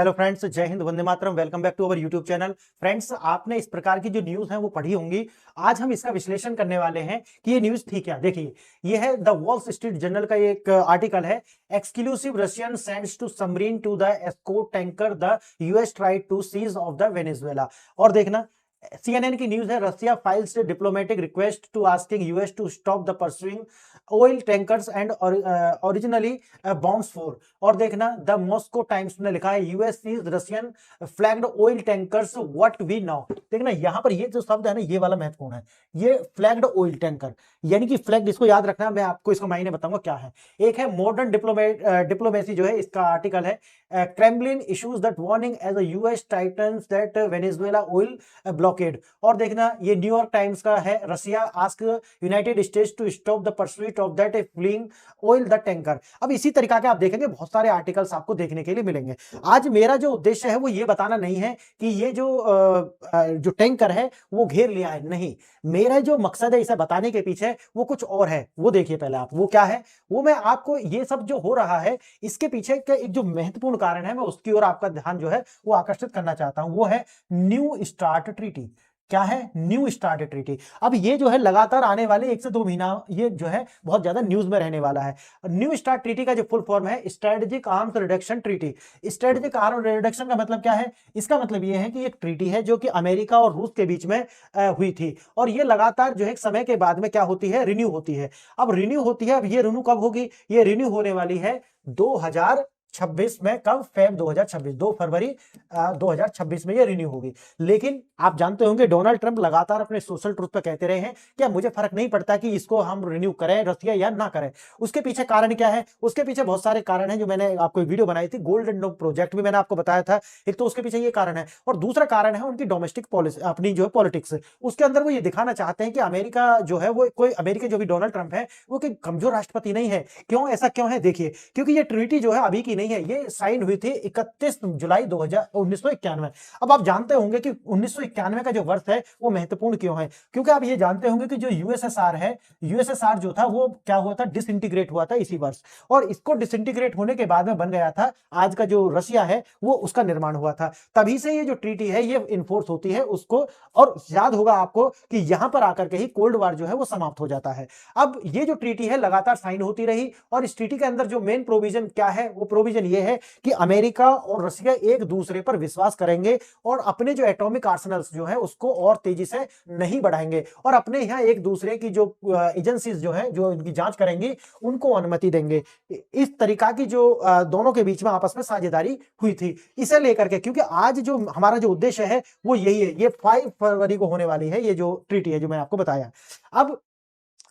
Hello friends, जय हिंद, वंदे मातरम। Welcome back to our YouTube channel. Friends, आपने इस प्रकार की जो न्यूज है वो पढ़ी होंगी। आज हम इसका विश्लेषण करने वाले हैं कि ये न्यूज थी क्या। देखिए, ये है द वॉल स्ट्रीट जर्नल का एक आर्टिकल है। Exclusive Russian sends two submarine to the escort tanker the US tried to seize off the Venezuela. और देखना, CNN की न्यूज है, Russia files diplomatic request to asking US to stop the pursuing oil tankers and originally bounce for. और देखना, the Moscow Times ने लिखा है US seize Russian flagged oil tankers what we now. देखना, यहां पर ये जो शब्द है ना, ये वाला महत्वपूर्ण है। ये फ्लैग्ड ऑयल टैंकर यानी कि फ्लैग्ड, इसको याद रखना। मैं आपको इसका मायने बताऊंगा क्या है। एक है मॉडर्न डिप्लोमेसी जो है, इसका आर्टिकल है Kremlin issues that warning as a US tightens that Venezuela oil blockade. और देखना, ये न्यूयॉर्क टाइम्स का है, Russia ask United States to stop the pursuit of that fleeing oil the tanker. अब इसी तरीका के आप देखेंगे बहुत सारे आर्टिकल्स आपको देखने के लिए मिलेंगे। आज मेरा जो उद्देश्य है वो ये बताना नहीं है कि ये जो टैंकर है वो घेर लिया है, नहीं। मेरा जो मकसद है इसे बताने के पीछे वो कुछ और है। वो देखिए पहले आप, वो क्या है। वो मैं आपको ये सब जो हो रहा है इसके पीछे का एक जो महत्वपूर्ण कारण है, मैं उसकी ओर आपका ध्यान जो है वो आकर्षित करना चाहता हूं। वो है न्यू स्टार्ट ट्रीटी। क्या है? New start treaty. अब ये जो है लगातार आने वाले 1 से 2 महीना ये जो है बहुत ज्यादा न्यूज में रहने वाला है। न्यू स्टार्ट ट्रीटी का जो फुल फॉर्म है strategic arms reduction treaty. Strategic arm reduction का मतलब क्या है? इसका मतलब ये है कि एक ट्रीटी है जो कि अमेरिका और रूस के बीच में हुई थी, और ये लगातार जो है समय के बाद में क्या होती है, रिन्यू होती है। अब रिन्यू होती है, अब ये रिन्यू कब होगी? ये रिन्यू होने वाली है 2026 में। कब? फेब 2026, 2 फरवरी 2026 में ये रिन्यू होगी। लेकिन आप जानते होंगे डोनाल्ड ट्रंप लगातार अपने सोशल ट्रूथ पे कहते रहे हैं कि मुझे फर्क नहीं पड़ता कि इसको हम रिन्यू करें रशिया या ना करें। उसके पीछे कारण क्या है? उसके पीछे बहुत सारे कारण हैं, जो मैंने आपको वीडियो बनाई थी, गोल्डन डोम प्रोजेक्ट भी मैंने आपको बताया था। एक तो उसके पीछे ये कारण है, और दूसरा कारण है उनकी डोमेस्टिक पॉलिसी, अपनी जो है पॉलिटिक्स। उसके अंदर वो ये दिखाना चाहते हैं कि अमेरिका जो है वो कोई, अमेरिका जो भी डोनाल्ड ट्रंप है वो कोई कमजोर राष्ट्रपति नहीं है। क्यों? ऐसा क्यों है? देखिए, क्योंकि ये ट्रीटी जो है अभी की नहीं है, ये साइन हुई थी 31 जुलाई 1991। अब आप जानते होंगे कि 1991 का जो वर्ष है वो महत्वपूर्ण क्यों है। क्योंकि आप ये जानते होंगे कि जो यूएसएसआर है, यूएसएसआर जो था वो क्या हुआ था, डिसइंटीग्रेट हुआ था इसी वर्ष। और इसको डिसइंटीग्रेट होने के बाद में बन गया था आज का जो रशिया है, वो उसका निर्माण हुआ था। तभी से ये जो ट्रीटी है ये इन्फोर्स होती है उसको। और याद होगा आपको कि यहां पर आकर के ही कोल्ड वॉर जो है वो समाप्त हो जाता है। अब ये जो ट्रीटी है लगातार साइन होती रही, और इस ट्रीटी के अंदर जो मेन प्रोविजन क्या है, वो प्रोविजन ये है कि अमेरिका और रशिया एक दूसरे पर विश्वास करेंगे और अपने जो एटॉमिक आर्सेनल्स जो है उसको और तेजी से नहीं बढ़ाएंगे, और अपने यहां एक दूसरे की जो एजेंसीज जो है जो इनकी जांच करेंगी उनको अनुमति देंगे। इस तरीका की जो दोनों के बीच में आपस में साझेदारी हुई थी, इसे लेकर के, क्योंकि आज जो हमारा जो उद्देश्य है वो यही है। ये 5 फरवरी को होने वाली है ये जो ट्रीटी है जो मैं आपको बताया। अब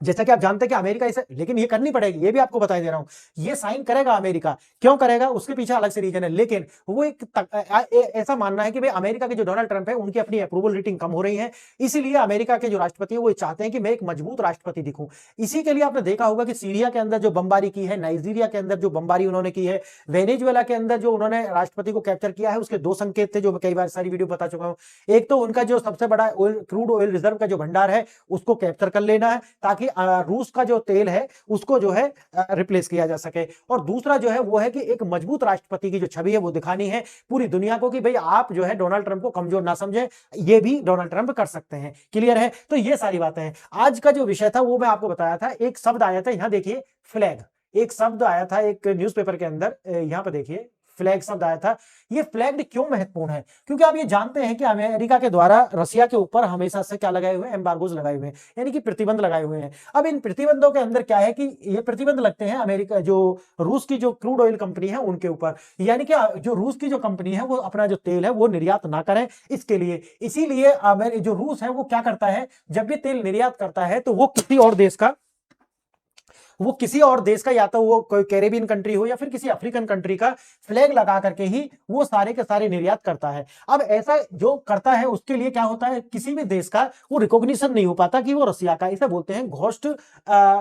जैसा कि आप जानते हैं कि अमेरिका इसे, लेकिन ये करनी पड़ेगी, ये भी आपको बता दे रहा हूं। ये साइन करेगा अमेरिका। क्यों करेगा? उसके पीछे अलग से रीजन है, लेकिन वो ऐसा मानना है कि भाई अमेरिका के जो डोनाल्ड ट्रंप है उनकी अपनी अप्रूवल रेटिंग कम हो रही है, इसीलिए अमेरिका के जो राष्ट्रपति है वो चाहते हैं कि मैं एक मजबूत राष्ट्रपति दिखूं। इसी के लिए आपने देखा होगा कि सीरिया के अंदर जो बमबारी की है, नाइजीरिया के अंदर जो बमबारी उन्होंने की है, वेनेजुएला के अंदर जो उन्होंने राष्ट्रपति को कैप्चर किया है, उसके 2 संकेत थे जो मैं कई बार सारी वीडियो बता चुका हूं। एक तो उनका जो सबसे बड़ा क्रूड ऑयल रिजर्व का जो भंडार है उसको कैप्चर कर लेना है, ताकि रूस का जो तेल है उसको जो है रिप्लेस किया जा सके। और दूसरा जो है वो है कि एक मजबूत राष्ट्रपति की जो छवि है वो दिखानी है पूरी दुनिया को कि भाई आप जो है डोनाल्ड ट्रंप को कमजोर ना समझे, ये भी डोनाल्ड ट्रंप कर सकते हैं। क्लियर है? तो ये सारी बातें हैं। आज का जो विषय था वो मैं आपको बताया था। एक शब्द आया था, यहां देखिए, फ्लैग। एक शब्द आया था एक न्यूज़पेपर के अंदर, यहां पर देखिए फ्लैग शब्द आया था। ये फ्लैग क्यों महत्वपूर्ण है? क्योंकि आप ये जानते हैं कि अमेरिका के द्वारा रशिया के ऊपर हमेशा से क्या लगाए हुए हैं, एम्बार्गोज लगाए हुए हैं, यानी कि प्रतिबंध लगाए हुए हैं। अब इन प्रतिबंधों के अंदर क्या है कि ये प्रतिबंध लगते हैं अमेरिका, जो रूस की जो क्रूड ऑयल कंपनी है उनके ऊपर, यानी कि जो रूस की जो कंपनी है वो अपना जो तेल है वो निर्यात ना करें इसके लिए। इसीलिए जो रूस है वो क्या करता है, जब भी तेल निर्यात करता है तो वो किसी और देश का या तो वो कोई कैरेबियन कंट्री हो या फिर किसी अफ्रीकन कंट्री का फ्लैग लगा करके ही वो सारे के सारे निर्यात करता है। अब ऐसा जो करता है उसके लिए क्या होता है, किसी भी देश का वो रिकॉग्निशन नहीं हो पाता कि वो रशिया का। इसे बोलते हैं घोस्ट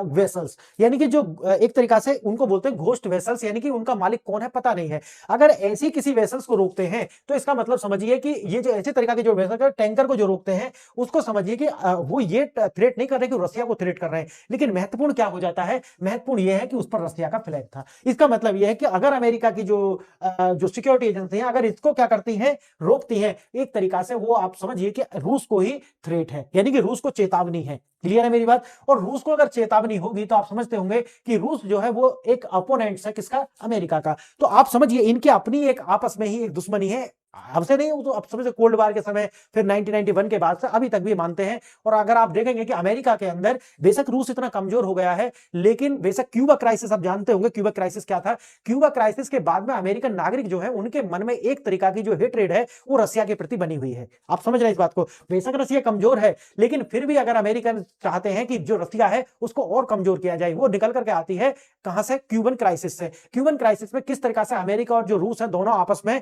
वेसल्स, यानी कि जो एक तरीका से उनको बोलते हैं घोस्ट वेसल्स, यानी कि उनका मालिक कौन है पता नहीं है। अगर ऐसी किसी वेसल्स को रोकते हैं तो इसका मतलब समझिए कि ये जो ऐसे तरीका के जो वेसल टैंकर को जो रोकते हैं उसको समझिए कि वो ये थ्रेट नहीं कर रहे कि रशिया को थ्रेट कर रहे हैं। लेकिन महत्वपूर्ण क्या हो जाता है महत्वपूर्ण यह है कि उस पर रसिया का फ्लैग था। इसका मतलब यह है कि अगर अमेरिका की जो सिक्योरिटी एजेंसी है अगर इसको क्या करती हैं, रोकती हैं, एक तरीका से वो आप समझिए कि रूस को ही थ्रेट है, यानी कि रूस को चेतावनी है। क्लियर है मेरी बात? और रूस को अगर चेतावनी होगी तो आप समझते होंगे कि रूस जो है वो एक अपोनेंट है किसका, अमेरिका का। तो आप समझिए इनके अपनी एक आपस में ही एक दुश्मनी है, अब से नहीं, वो तो अब समझे कोल्ड वार के समय फिर 1991 के बाद से अभी तक भी मानते हैं। और अगर आप देखेंगे कि अमेरिका के अंदर बेशक रूस इतना कमजोर हो गया है, लेकिन बेशक क्यूबा क्राइसिस आप जानते होंगे, क्यूबा क्राइसिस क्या था। क्यूबा क्राइसिस के बाद में अमेरिकन नागरिक जो है उनके मन में एक तरीका की जो हेट्रेड है वो रसिया के प्रति बनी हुई है। आप समझ रहे हैं इस बात को? बेशक रसिया कमजोर है, लेकिन फिर भी अगर अमेरिकन चाहते हैं कि जो रसिया है उसको और कमजोर किया जाए, वो निकल करके आती है कहां से, क्यूबन क्राइसिस से। क्यूबन क्राइसिस में किस तरीका से अमेरिका और जो रूस है दोनों आपस में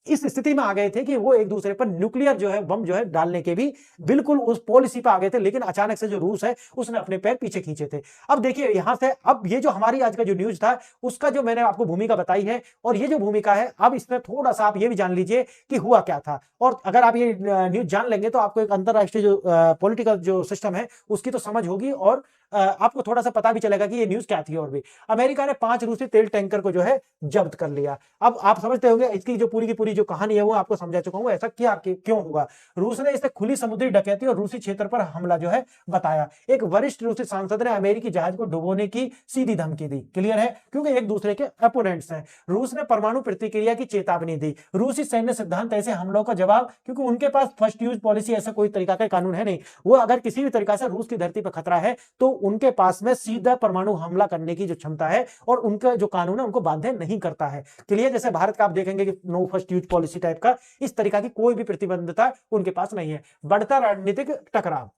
इस स्थिति में आ गए थे कि वो एक दूसरे पर न्यूक्लियर जो है बम जो है डालने के भी बिल्कुल उस पॉलिसी पे आ गए थे, लेकिन अचानक से जो रूस है उसने अपने पैर पीछे खींचे थे। अब देखिए यहां से, अब ये जो हमारी आज का जो न्यूज था उसका जो मैंने आपको भूमिका बताई है, और ये जो भूमिका है अब इसमें थोड़ा सा आप ये भी जान लीजिए कि हुआ क्या था। और अगर आप ये न्यूज जान लेंगे तो आपको एक अंतरराष्ट्रीय जो पॉलिटिकल जो सिस्टम है उसकी तो समझ होगी, और आपको थोड़ा सा पता भी चलेगा कि ये न्यूज क्या थी। और भी अमेरिका ने 5 रूसी तेल टैंकर को जो है जब्त कर लिया। अब आप समझते होंगे इसकी जो पूरी की पूरी जो कहानी है वो आपको समझा चुका हूं, ऐसा क्या क्यों होगा। रूस ने इसे खुली समुद्री डकैती और रूसी क्षेत्र पर हमला जो है बताया। एक वरिष्ठ रूसी सांसद ने अमेरिकी जहाज को डुबोने की सीधी धमकी दी। क्लियर है? क्योंकि एक दूसरे के अपोनेंट्स हैं। रूस ने परमाणु प्रतिक्रिया की चेतावनी दी। रूसी सैन्य सिद्धांत ऐसे हमलों का जवाब, क्योंकि उनके पास फर्स्ट यूज पॉलिसी ऐसा कोई तरीका का कानून है नहीं, वो अगर किसी भी तरीका से रूस की धरती पर खतरा है तो उनके पास में सीधा परमाणु हमला करने की जो क्षमता है, और उनका जो कानून है उनको बाध्य नहीं करता है। क्लियर? जैसे भारत का आप देखेंगे कि no first use policy type का, इस तरीका की कोई भी प्रतिबद्धता उनके पास नहीं है। बढ़ता राजनीतिक टकराव,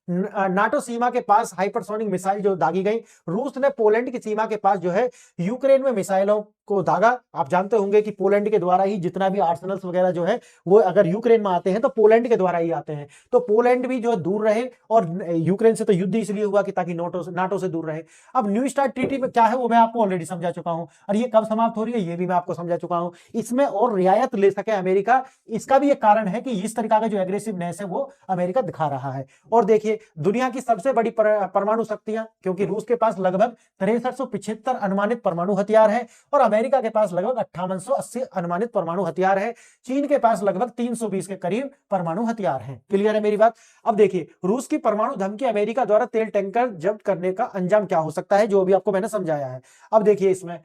नाटो सीमा के पास हाइपरसोनिक मिसाइल जो दागी गई। रूस ने पोलैंड की सीमा के पास जो है यूक्रेन में मिसाइलों को दागा। आप जानते होंगे कि पोलैंड के द्वारा ही जितना भी आर्सेनल्स वगैरह जो है वो अगर यूक्रेन में आते हैं तो पोलैंड के द्वारा ही आते हैं, तो पोलैंड भी जो दूर रहे, और यूक्रेन से तो युद्ध इसलिए हुआ कि ताकि नाटो से दूर रहे। अब न्यू स्टार्ट ट्रीटी में क्या है वो मैं आपको ऑलरेडी समझा चुका हूं, और ये कब समाप्त हो रही है ये भी मैं आपको समझा चुका हूं। इसमें और रियायत ले सके अमेरिका, इसका भी एक कारण है कि इस तरीका का जो एग्रेसिवनेस है वो अमेरिका दिखा रहा है। और देखिए दुनिया की सबसे बड़ी परमाणु शक्तियां, क्योंकि रूस के पास लगभग 6375 अनुमानित परमाणु हथियार है, और अमेरिका के पास लगभग 5880 अनुमानित परमाणु हथियार है। चीन के पास लगभग 320 के करीब परमाणु हथियार हैं। क्लियर है मेरी बात? अब देखिए रूस की परमाणु धमकी, अमेरिका द्वारा तेल टैंकर जब्त करने का अंजाम क्या हो सकता है, जो भी आपको मैंने समझाया है। अब देखिए इसमें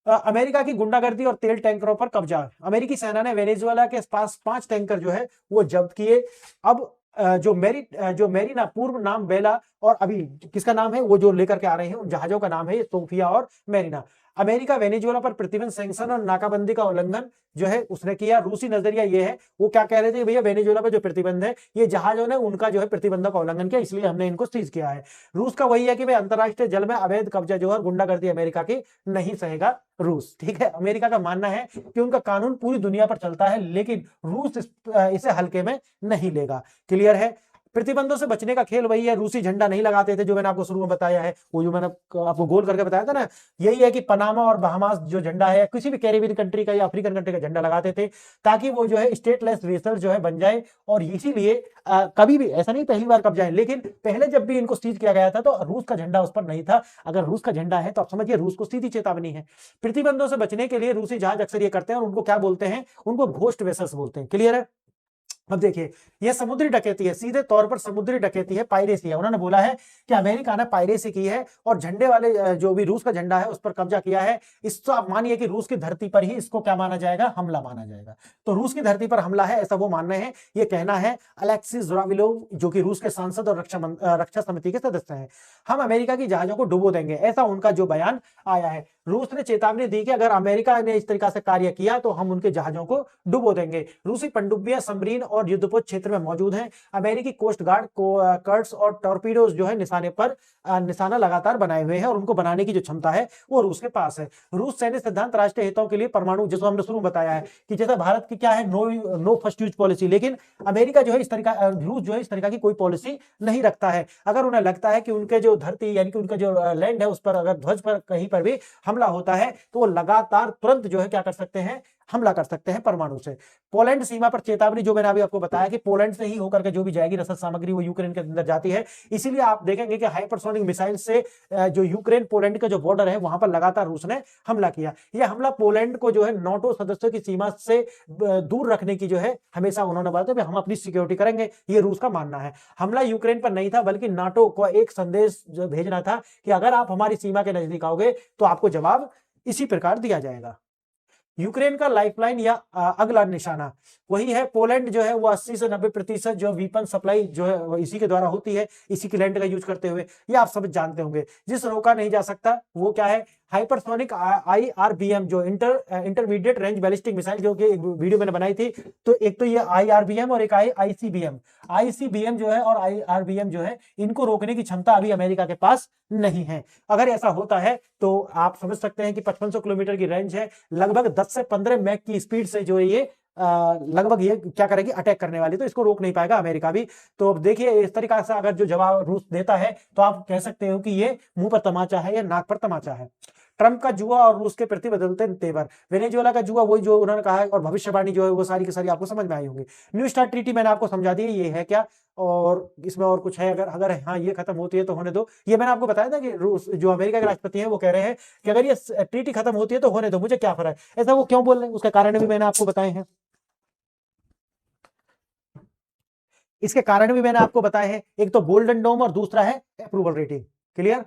अमेरिका की गुंडागर्दी और तेल टैंकरों पर कब्जा। अमेरिकी सेना ने वेनेजुएला के पास 5 टैंकर जो है वो जब्त किए। अब जो मेरीना, पूर्व नाम बेला, और अभी किसका नाम है वो जो लेकर के आ रहे हैं उन जहाजों का नाम है सोफिया और मेरीना। अमेरिका वेनेजुएला पर प्रतिबंध, सैंक्शन और नाकाबंदी का उल्लंघन जो है उसने किया। रूसी नजरिया ये है, वो क्या कह रहे थे, भैया वेनेजुएला पर जो प्रतिबंध है ये जहाजों ने उनका जो है प्रतिबंधों का उल्लंघन किया, इसलिए हमने इनको सीज किया है। रूस का वही है कि भाई अंतरराष्ट्रीय जल में अवैध कब्जा जो है गुंडागर्दी अमेरिका की नहीं सहेगा रूस। ठीक है, अमेरिका का मानना है कि उनका कानून पूरी दुनिया पर चलता है, लेकिन रूस इसे हल्के में नहीं लेगा। क्लियर है? प्रतिबंधों से बचने का खेल वही है, रूसी झंडा नहीं लगाते थे, जो मैंने आपको शुरू में बताया है, वो जो मैंने आपको गोल करके बताया था ना, यही है कि पनामा और बहामास जो झंडा है किसी भी कैरेबियन कंट्री का या अफ्रीकन कंट्री का झंडा लगाते थे, ताकि वो जो है स्टेटलेस वेसल जो है बन जाए। और इसीलिए कभी भी ऐसा नहीं पहली बार कब्जा है, लेकिन पहले जब भी इनको सीज किया गया था तो रूस का झंडा उस पर नहीं था। अगर रूस का झंडा है तो आप समझिए रूस को सीधी चेतावनी है। प्रतिबंधों से बचने के लिए रूसी जहाज अक्सर ये करते हैं, और उनको क्या बोलते हैं, उनको घोस्ट वेसल्स बोलते हैं। क्लियर है? अब देखिए यह समुद्री डकैती है, सीधे तौर पर समुद्री डकैती है, पायरेसी है। उन्होंने बोला है कि अमेरिका ने पायरेसी की है और झंडे वाले जो भी रूस का झंडा है उस पर कब्जा किया है। इसको आप मानिए कि रूस की धरती पर ही इसको क्या माना जाएगा, हमला माना जाएगा। तो रूस की धरती पर हमला है ऐसा वो मानना है, ये कहना है अलेक्सिस ज़ुराविलोव, जो कि रूस के सांसद और रक्षा समिति के सदस्य हैं। हम अमेरिका की जहाजों को डुबो देंगे, ऐसा उनका जो बयान आया है। रूस ने चेतावनी दी कि अगर अमेरिका ने इस तरीका से कार्य किया तो हम उनके जहाजों को डुबो देंगे। रूसी पनडुब्बियां सबमरीन और युद्धपोत क्षेत्र में मौजूद हैं। अमेरिकी कोस्ट गार्ड को कर्ट्स और टॉर्पीडोज जो है निशाना लगातार बनाए हुए हैं, और उनको बनाने की जो क्षमता है वो रूस के पास है। रूस सैन्य सिद्धांत राष्ट्रीय हितों के लिए परमाणु, जिसको हमने शुरू में बताया है कि जैसे भारत की क्या है नो फर्स्ट यूज पॉलिसी, लेकिन अमेरिका जो है इस तरीका, रूस जो है इस तरीका की कोई पॉलिसी नहीं रखता है। अगर उन्हें लगता है कि उनके जो धरती यानी कि उनका जो लैंड है उस पर अगर ध्वज पर कहीं पर भी हमला होता है तो वो लगातार तुरंत जो है क्या कर सकते हैं, हमला कर सकते हैं परमाणु से। पोलैंड सीमा पर चेतावनी, जो मैंने अभी आपको बताया कि पोलैंड से ही होकर के जो भी जाएगी रसद सामग्री वो यूक्रेन के अंदर जाती है। इसीलिए आप देखेंगे कि हाइपरसोनिक मिसाइल से जो यूक्रेन पोलैंड का जो बॉर्डर है वहां पर लगातार रूस ने हमला किया। यह हमला पोलैंड को जो है नाटो सदस्यों की सीमा से दूर रखने की जो है हमेशा उन्होंने बताया कि हम अपनी सिक्योरिटी करेंगे, ये रूस का मानना है। हमला यूक्रेन पर नहीं था बल्कि नाटो को एक संदेश जो भेजना था कि अगर आप हमारी सीमा के नजदीक आओगे तो आपको जवाब इसी प्रकार दिया जाएगा। यूक्रेन का लाइफलाइन या अगला निशाना वही है। पोलैंड जो है वो 80 से 90% जो वीपन सप्लाई जो है वो इसी के द्वारा होती है, इसी की लैंड का यूज करते हुए। ये आप सब जानते होंगे। जिस रोका नहीं जा सकता वो क्या है, हाइपरसोनिक IRBM जो इंटरमीडिएट रेंज बैलिस्टिक मिसाइल, जो कि एक वीडियो मैंने बनाई थी। तो एक तो ये IRBM और एक ICBM जो है और IRBM जो है, इनको रोकने की क्षमता अभी अमेरिका के पास नहीं है। अगर ऐसा होता है तो आप समझ सकते हैं कि 5500 किलोमीटर की रेंज है, लगभग 10 से 15 मैक की स्पीड से जो ये लगभग ये क्या करेगी, अटैक करने वाली। तो इसको रोक नहीं पाएगा अमेरिका भी। तो अब देखिए इस तरीका से अगर जो जवाब रूस देता है तो आप कह सकते हो कि ये मुंह पर तमाचा है या नाक पर तमाचा है। ट्रंप का जुआ और रूस के प्रति बदलते तेवर। वेनेजुएला का जुआ वही जो उन्होंने कहा है, और भविष्यवाणी जो है वो सारी की सारी आपको समझ में आई होंगी। न्यू स्टार्ट ट्रीटी मैंने आपको समझा दी ये है क्या, और इसमें और कुछ है अगर अगर हाँ ये खत्म होती है तो होने दो। ये मैंने आपको बताया था कि रूस जो अमेरिका के राष्ट्रपति हैं वो कह रहे हैं कि अगर ये ट्रीटी खत्म होती है तो होने दो, मुझे क्या फर्क है। ऐसा वो क्यों बोल रहे हैं उसका कारण भी मैंने आपको बताए हैं। इसके कारण भी मैंने आपको बताए हैं। एक तो गोल्डन डोम और दूसरा है अप्रूवल रेटिंग। क्लियर।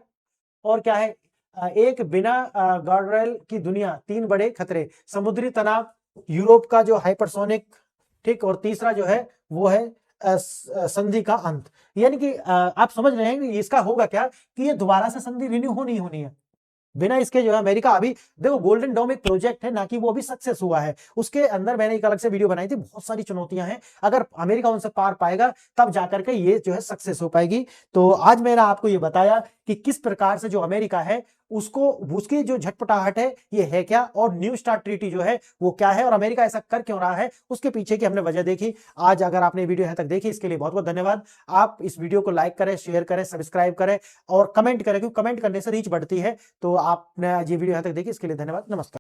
और क्या है, एक बिना गार्डरेल की दुनिया, 3 बड़े खतरे, समुद्री तनाव, यूरोप का जो हाइपरसोनिक, ठीक, और तीसरा जो है वो है संधि का अंत। यानी कि आप समझ रहे हैं कि इसका होगा क्या कि ये दोबारा से संधि रिन्यू होनी होनी है। बिना इसके जो है अमेरिका अभी देखो, गोल्डन डोम एक प्रोजेक्ट है ना कि वो अभी सक्सेस हुआ है। उसके अंदर मैंने एक अलग से वीडियो बनाई थी, बहुत सारी चुनौतियां हैं। अगर अमेरिका उनसे पार पाएगा तब जाकर के ये जो है सक्सेस हो पाएगी। तो आज मैंने आपको ये बताया कि किस प्रकार से जो अमेरिका है उसको, उसकी जो झटपटाहट है ये है क्या, और न्यू स्टार्ट ट्रीटी जो है वो क्या है, और अमेरिका ऐसा कर क्यों रहा है, उसके पीछे की हमने वजह देखी। आज अगर आपने वीडियो यहाँ तक देखी इसके लिए बहुत बहुत धन्यवाद। आप इस वीडियो को लाइक करें, शेयर करें, सब्सक्राइब करें और कमेंट करें, क्योंकि कमेंट करने से रीच बढ़ती है। तो आपने आज ये वीडियो यहाँ तक देखी इसके लिए धन्यवाद। नमस्कार।